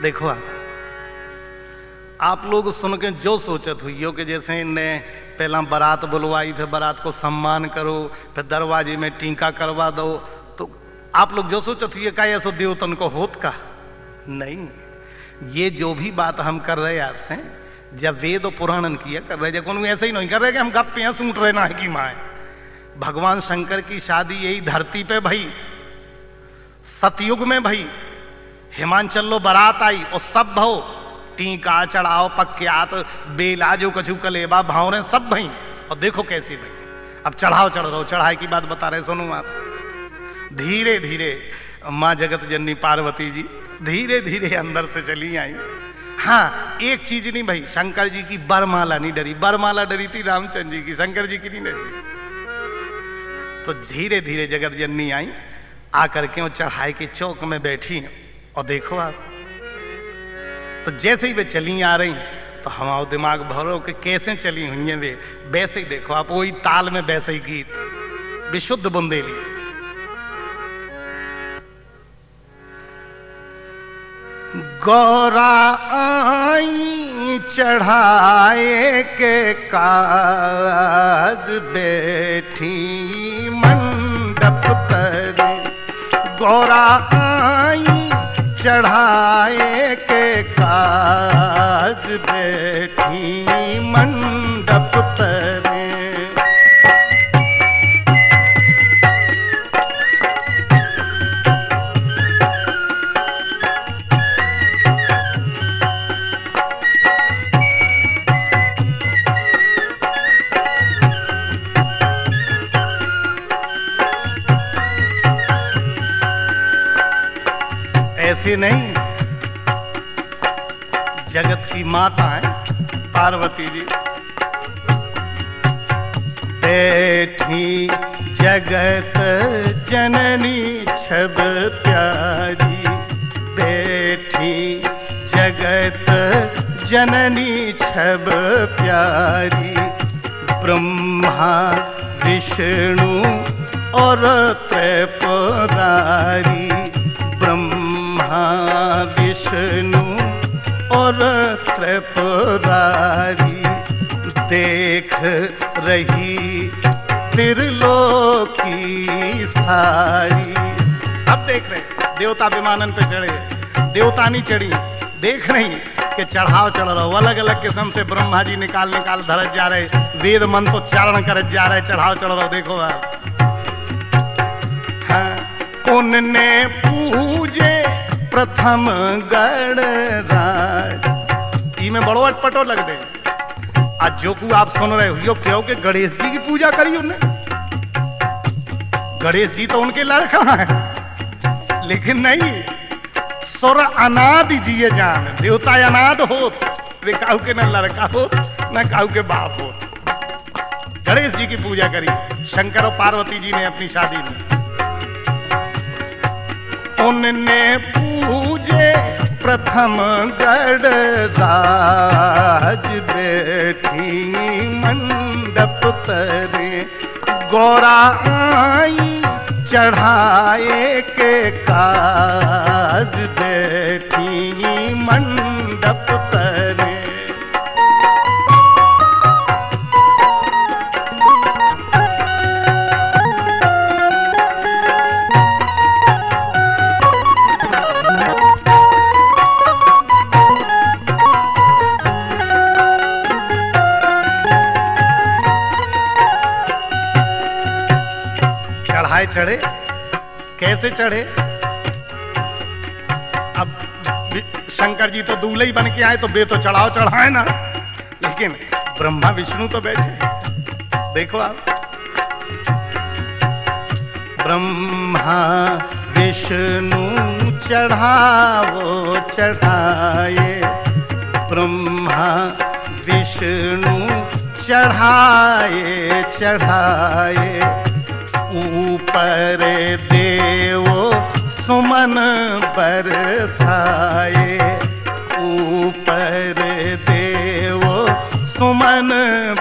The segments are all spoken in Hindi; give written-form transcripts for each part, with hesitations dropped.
देखो आप लोग सुन के जो सोचत हुई हो कि जैसे इनने पहला बारात बुलवाई, फिर बारात को सम्मान करो, फिर दरवाजे में टीका करवा दो, तो आप लोग जो सोचत हुई का ऐसो देवतन को होत का नहीं। ये जो भी बात हम कर रहे हैं आपसे, जब वेद और पुराणन किया कर रहे, जब कोई ऐसे ही नहीं कर रहे कि हम गप्पे हैं सूट रहे ना है कि माए। भगवान शंकर की शादी यही धरती पे भई, सतयुग में भई। हिमांचल लो बारात आई और सब भव, टीका चढ़ाओ, पक्यात, बेला, जो कछु कलेबा, भावरे सब भई। और देखो कैसे भई। अब चढ़ाओ चढ़ रहो, चढ़ाई की बात बता रहे, सुनो आप। धीरे धीरे माँ जगत जननी पार्वती जी धीरे धीरे अंदर से चली आई। हाँ, एक चीज नहीं भाई, शंकर जी की बरमाला नहीं डरी। बरमाला डरी थी रामचंद्र जी की, शंकर जी की नहीं डरी। तो धीरे धीरे जगत जननी आई, आकर के वो चढ़ाई के चौक में बैठी। और देखो आप, तो जैसे ही वे चली आ रही तो हमारा दिमाग भरो कि कैसे चली हुई हैं वे, वैसे ही देखो आप, वही ताल में वैसे ही गीत, विशुद्ध बुंदेली। गौरा आई चढ़ाए के काज, बैठी मंडप तरे। गौरा आई चढ़ाए के काज, बैठी मंडप तरे। ऐसे नहीं, जगत की माता है पार्वती जी। बैठी जगत जननी छब प्यारी, बैठी जगत जननी छब प्यारी। ब्रह्मा विष्णु और त्रिपुरारी, ब्रह्मा विष्णु और त्रिपुरारी। देख रही त्रिलोकी सारी। सब देख रहे, देवता विमानन पे चढ़े, देवता नहीं चढ़ी, देख रही कि चढ़ाव चढ़ रहा हो। अलग अलग किस्म से ब्रह्मा जी निकाल निकाल धरत जा रहे, वेद मंत्र उच्चारण करत जा रहे, चढ़ाव चढ़ रहा हो। देखो आप, हाँ, उनने पूजे प्रथम गणराज। में बड़ो अटपटो लग दे। आज जो को आप सुन रहे हो, यो क्यों कि गणेश जी की पूजा करी उन्हें। गणेश जी तो उनके लड़का है, लेकिन नहीं, सुर अनादि जिये जान, देवता अनाद हो, वे काहू के न लड़का हो न काहू के बाप हो। गणेश जी की पूजा करी शंकर और पार्वती जी ने अपनी शादी में। उनने पूजे प्रथम गणराज, बैठी मंडप तरे। गौरा आई चढ़ाए के काज, बैठी मंडप तरे। चढ़े कैसे चढ़े? अब शंकर जी तो दूल्हे ही बन के आए, तो बे तो चढ़ाओ चढ़ाए ना, लेकिन ब्रह्मा विष्णु तो बैठे। देखो आप, ब्रह्मा विष्णु चढ़ाओ चढ़ाए, ब्रह्मा विष्णु चढ़ाए चढ़ाए। ऊपर देवो सुमन बरसाए, ऊपर देवो सुमन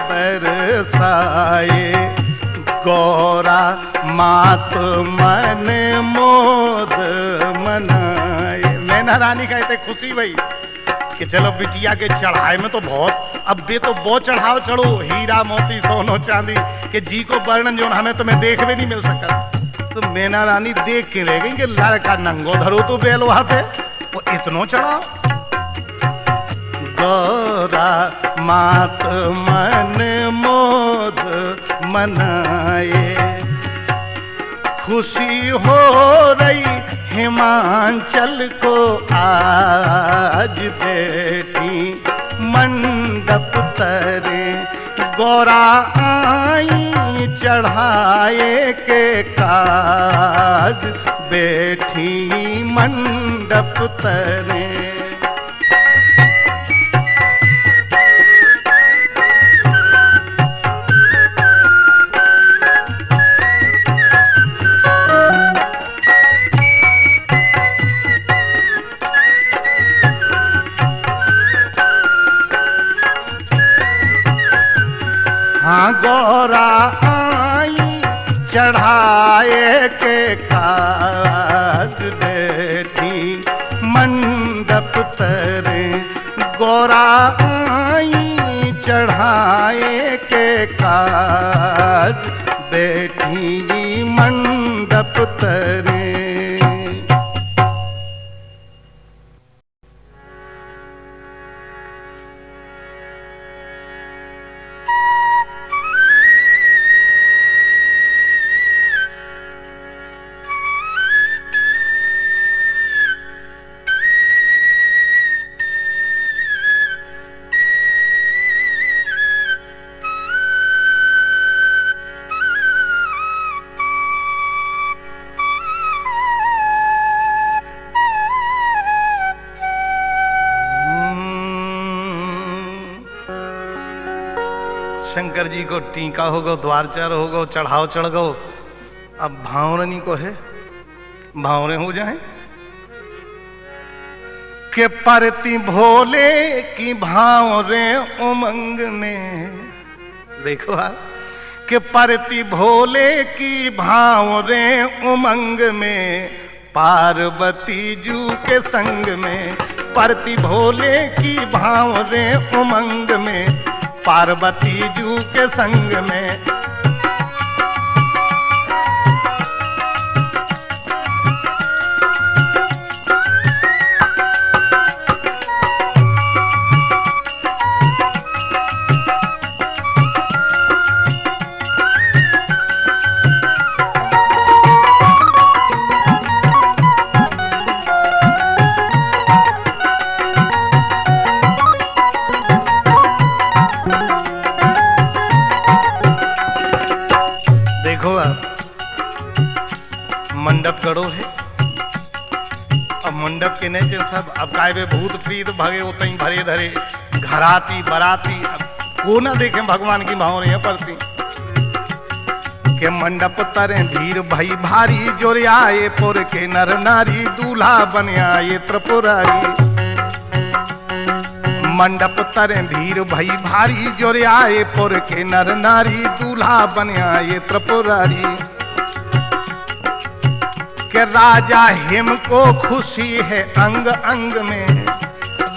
बरसाए। गौरा मात मन मोद मनाए। मैं मैना रानी का इतने खुशी भई कि चलो बिटिया के चढ़ाए में तो बहुत, अब बे तो बहुत चढ़ाव चढ़ो, हीरा मोती सोनो चांदी के जी को वर्णन जो हमें तुम्हें देख भी नहीं मिल सका। तो मैना रानी देख के रह गई कि लड़का नंगो धरो तो बेल वहां पे वो इतनो चढ़ाओ। गौरा मात मन मोद मनाए, खुशी हो रही हिमाचल को आज बेटी मंडप तरे, गौरा आई चढ़ाए के काज बेटी मंडप तरे। गौरा आई चढ़ाए के काज बेटी मंडप तरे, गौरा आई चढ़ाए के काज बेटी मंडप तरे। शंकर जी को टीका हो गो, द्वारचार हो गो, चढ़ाव चढ़ गो, अब भावरनी को है भावरे हो जाए के परती भोले की भावरे उमंग में। देखो आप के परती भोले की भावरे उमंग में, पार्वती जू के संग में, परती भोले की भावरे उमंग में, पार्वती जू के संग में। मंडप गड़ो है, अब मंडप के नीचे सब अब काय वे भूत प्रीत भगे उतई भरे धरे, घराती बराती को ना देखे भगवान की भाव नहीं पड़ती के मंडप तरे भीड़ भई भारी, जोर आए पुर के नर नारी, दूल्हा बन आए त्रिपुरारी। मंडप तरे भीड़ भई भारी, जोर आए पुर के नर नारी, दूल्हा बन आए त्रिपुरारी। कि राजा हिम को खुशी है अंग अंग में,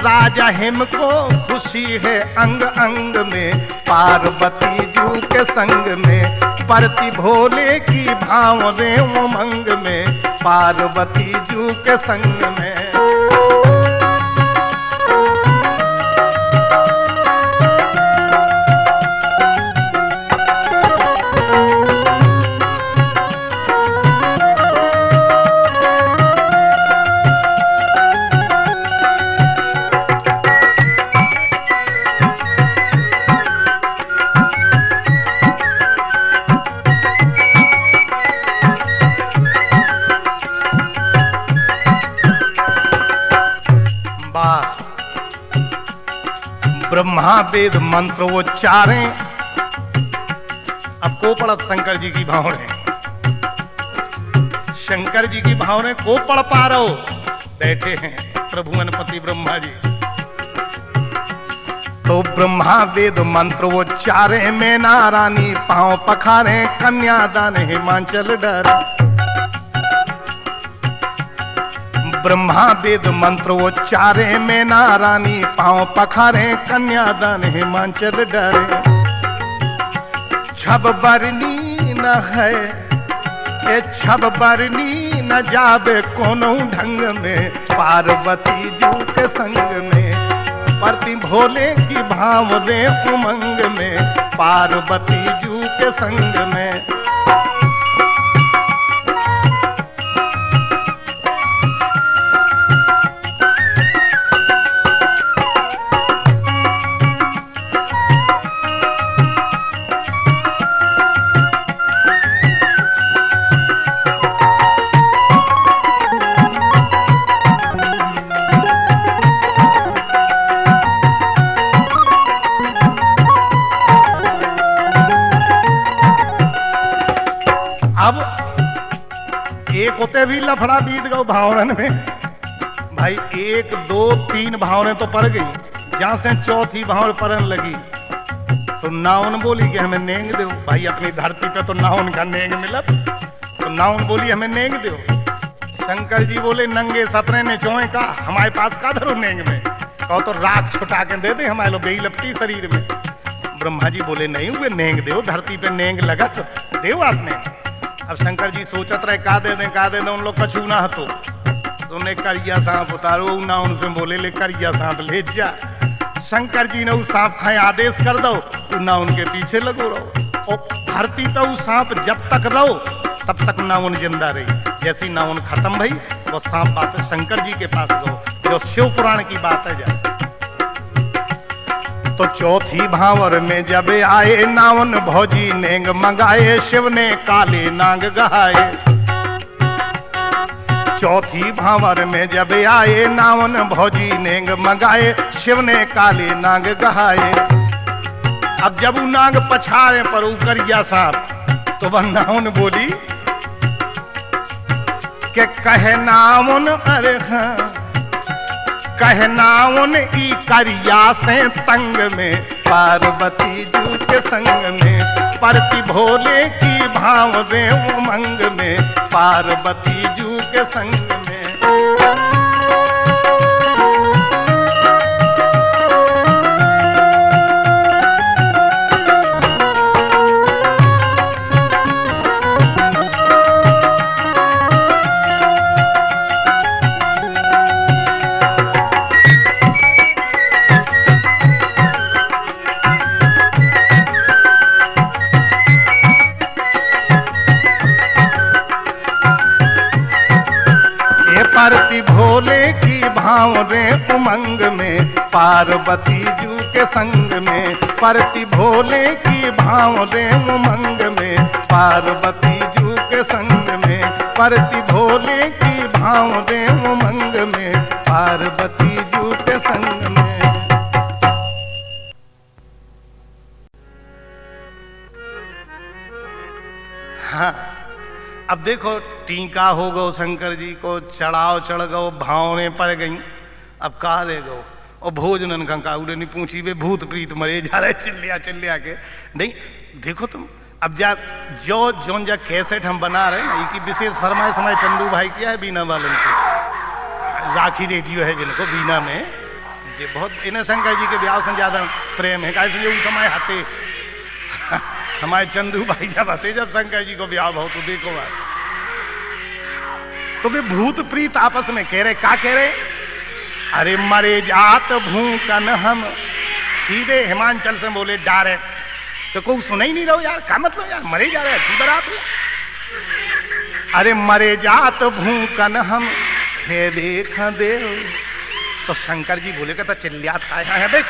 राजा हिम को खुशी है अंग अंग में, पार्वती जू के संग में, परती भोले की भावरे उमंग में, पार्वती जू के संग में। ब्रह्मा वेद मंत्र उच्चारें, अब को पढ़त शंकर जी की भावरें, शंकर जी की भावरें को पढ़ पा रहो, बैठे हैं प्रभु गणपति ब्रह्मा जी। तो ब्रह्मा वेद मंत्र उच्चारें, मैना रानी पांव पखारे, कन्यादान हिमाचल डरे। ब्रह्मा वेद मंत्र उच्चारे, मैना रानी पांव पखारे, कन्यादान हिमांचल डरे। छब बरनी न है ए छब बरनी न जावे कोनो ढंग में, पार्वती जू के संग में। परति भोले की भाव रे उमंग में, पार्वती जू के संग में। अब एक होते भी लफड़ा बीत गो भावरन में। भाई 1 2 3 भावरें तो पड़ गई, जहां से चौथी भावर पड़न लगी तो नाउन बोली कि हमें नेंग दो। भाई अपनी धरती पे तो नाउन का नेंग मिलत, तो नाउन बोली हमें नेंग दो। शंकर जी बोले नंगे सतरे ने चोए का, हमारे पास का धरो नेंग में, कहो तो राख छुटा के दे दे, हमारे लोग गई लपटी शरीर में। ब्रह्मा जी बोले नहीं हुए नेंग दो, धरती पे नेंग लगत देव आपने। अब शंकर जी सोचत रहे का दे दें उन लोग कछू ना हतो, तो उन्हें करिया सांप उतारो ना, उनसे बोले ले करिया सांप ले जा। शंकर जी ने उस सांप खाए आदेश कर दो, तो ना उनके पीछे लगो रहो। और धरती पे उस सांप जब तक रहो तब तक ना उन जिंदा रही। जैसी ना उन खत्म भई वो सांप बात शंकर जी के पास गो, जो शिव पुराण की बात है। जा तो चौथी भावर में जब आए, नावन भौजी नेंग मंगाए, शिव ने काले नाग गहाए। चौथी भावर में जब आए, नावन भौजी नेंग मंगाए, शिव ने काले नाग गहाए। अब जब वो नाग पछाड़े पर उकरिया सांप, तो वह नावन बोली के कहे नावन अरे हाँ, कहना उन ई करिया से तंग में, पार्वती जू के संग में। परति भोले की भाव रे उमंग में, पार्वती जू के संग में। परति भोले की भाव रे उमंग में, पार्वती जू के संग में। परति भोले की भाव रे उमंग में, पार्वती जू के संग में। परति भोले की भाव रे उमंग में, पार्वती जू के संग में। हाँ, अब देखो टीका हो गो शंकर जी को, चढ़ाव चढ़ गो, भावनें पड़ गई। अब कहा रह गो और भोजनन का उड़े नहीं पूछी वे भूत प्रीत मरे जा रहे चिल्लिया के। नहीं देखो तुम अब जा जो जोन जा कैसेट हम बना रहे हैं, इनकी विशेष फरमाइश हमारे चंदू भाई किया है बीना वालन को। राखी रेडियो है जिनको बीना में, ये बहुत इन्हें शंकर जी के ब्याह से ज्यादा प्रेम है। कैसे उस समय आते हमारे चंदू भाई जब आते, जब शंकर जी को ब्याह हो तो देखो बात, तो वे भूत प्रीत आपस में कह रहे, क्या कह रहे? अरे मरे जात भूकन हम, सीधे हिमांचल से बोले डायरेक्ट। तो कोई सुना ही नहीं रहो यार, क्या मतलब यार, मरे जा रहे अच्छी बात है। अरे मरे जात भूकन हम खे देख देव। तो शंकर जी बोले तो चिल्लिया था है देख।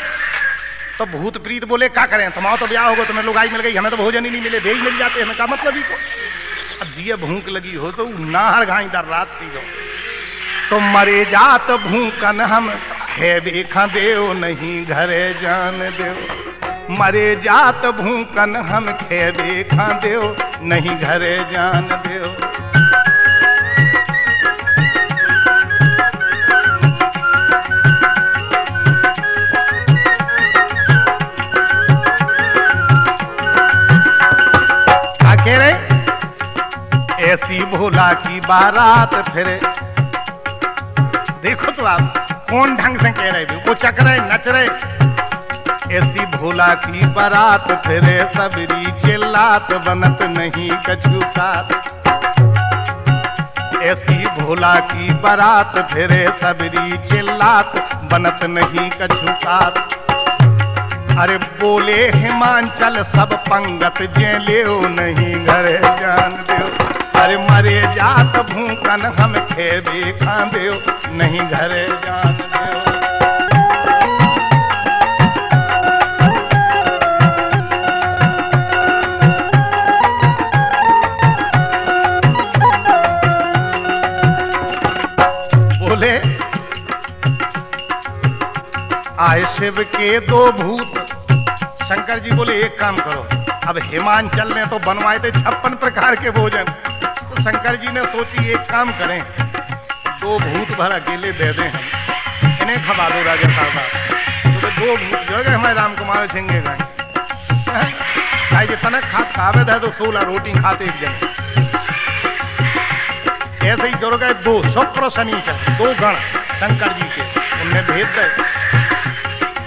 तो भूत प्रीत बोले क्या करें, तुम्हारा तो ब्याह होगा, तुम्हें लुगाई मिल गई, हमें तो भोजन ही नहीं मिले, भेज मिल जाते, हमें क्या मतलब ही को। अब जिये भूख लगी हो तो नाहर घाई दर रात सीधो। तो मरे जात भूकन हम खे देखा देव, नहीं घरे जान देव। मरे जात भूकन हम खे देखा देव, नहीं घरे जान देव। ऐसी भोला की बारात फिरे, देखो तो आप कौन ढंग से कह रहे थे, वो चक रहे नच रहे। ऐसी भोला की बारात फिरे सबरी चिल्लात बनत नहीं कछु साथ। ऐसी भोला की बारात फिरे सबरी चिल्लात बनत नहीं कछु साथ। अरे बोले हिमांचल सब पंगत जे लेओ नहीं घरे जान देओ। अरे मरे जात भूकन हम खेबे खांदेओ नहीं घरे जान देओ। बोले आए शिव के दो भूत। शंकर जी बोले एक काम करो, अब हिमांचल ने तो बनवाए थे 56 प्रकार के भोजन, तो शंकर जी ने सोची एक काम करें, 2 भूत भर अकेले दे दें, हम इन्हें खवा दो राजा साहब। तो 2 भूत जो गए हमारे राम कुमार सिंह गए जितना खावे थे तो 16 रोटी खाते एक जगह। ऐसे ही जोड़ गए 2 शुक्र शनिचर 2 गण शंकर जी के, उनने भेज गए।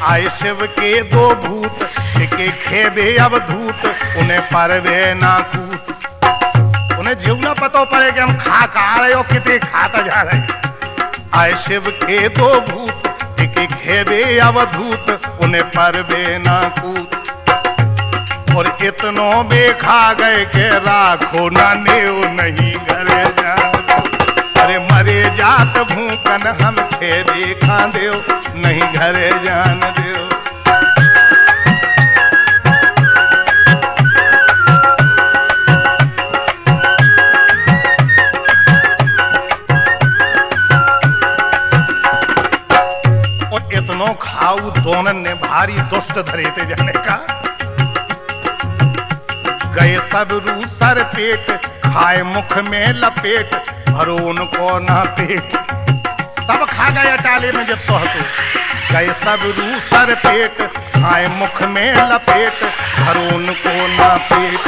आए शिव के 2 भूत एक खेबे अवधूत, उन्हें परवे ना कूत। उन्हें जीव ना पतो पड़े कि हम खा रहे हो कितने खाता जा रहे। आए शिव के 2 भूत एक खेबे अवधूत, उन्हें परवे ना कूत। और इतनों में खा गए के राखो ना नेव नहीं घरे जान। अरे मरे जात भूकन हम खेबे खांदेओ नहीं घरे जान देओ। और इतनो खाऊ दोनन ने भारी दुष्ट धरे थे जाने का। गए सब रूसर पेट खाए मुख में लपेट, भरो उनको ना पेट। सब खा गए अटाले में जब तो गए सब रूसर पेट खाए मुख में लपेट, भरो उनको ना पेट।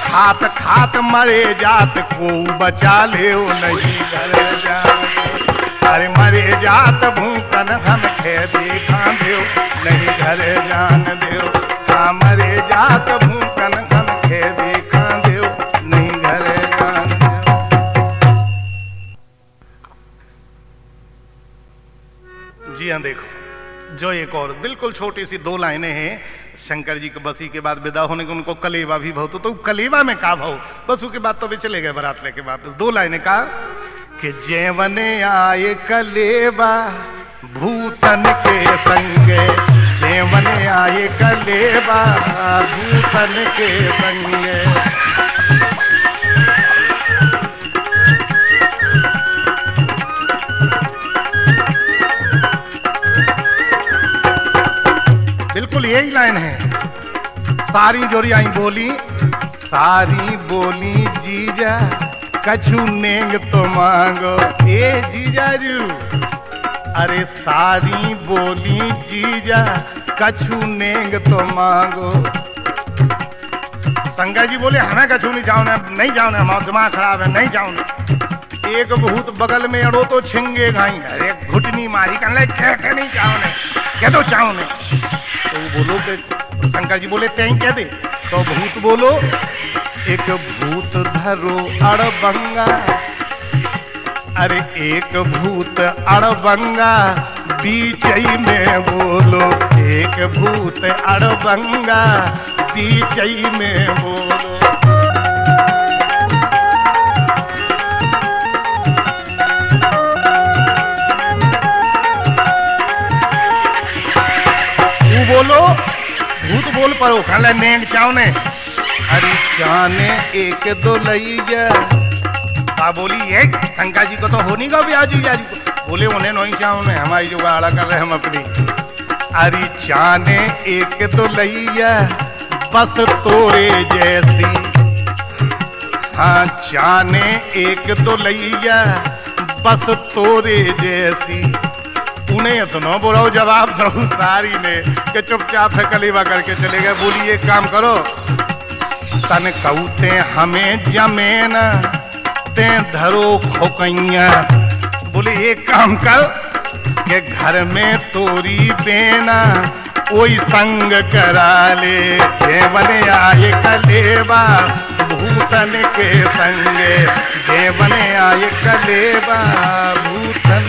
खात खात मरे जात को बचा ले नहीं घरे जान। अरे मरे जात भूकन हम खेबे खांदेओ नहीं घरे जान देओ। हाँ मरे जात भूकन हम खेबे खांदेओ नहीं घरे जान देओ। जी हाँ, देखो जो एक और बिल्कुल छोटी सी 2 लाइनें हैं। शंकर जी के बसी के बाद विदा होने को उनको कलेवा भी भाव, तो कलेवा में का भाव, बसु के बाद तो भी चले गए बारात लेके वापस। 2 लाइनें का कि जेवने आए कलेवा भूतन के संगे, जेवने आए कलेवा भूतन के संगे। बिल्कुल यही लाइन है। सारी जोरी आई बोली, सारी बोली जीजा कछु नेंग तो मांगो। ए जीजाजू, अरे सारी बोली जीजा कछु नेंग तो मांगो। संगा जी बोले हमें कछु नहीं जाओ, नहीं जाओ, हमारा दिमाग खराब है, नहीं जाओ। एक भूत बगल में अड़ो तो छिंगे घाई, अरे घुटनी मारी कहने कह नहीं जाओ ने, कह दो चाहो ने। तो बोलो कि शंकर जी बोले तें कह दे, तो भूत बोलो एक भूत धरो अड़बंगा। अरे एक भूत अड़बंगा बीच ही में बोलो, एक भूत अड़बंगा बीच ही में बोलो। तू बोलो भूत बोल परो खाले नेंग चावने। अरे चाने एक 2 लईया। का बोली एक शंका जी को तो हो नहीं गा भी आजी जाजी को। बोले उन्हें नहीं चावने, हमारी जो गाड़ा कर रहे हम अपनी। अरे चाने एक 2 लईया बस तोरे जैसी। हाँ चाने एक 2 लईया बस तोरे जैसी। उन्हें इतना बुरा जवाब दो सारी ने कि चुपचाप है कलीवा करके चले गए। बोली एक काम करो, तन कहते हमें जमेन ते धरो खोकैया। बोले एक काम कर, के घर में तोरी बेना कोई संग करा ले, जेवन आए कलेवा भूतन के संगे, जेवन आए कलेवा भूतन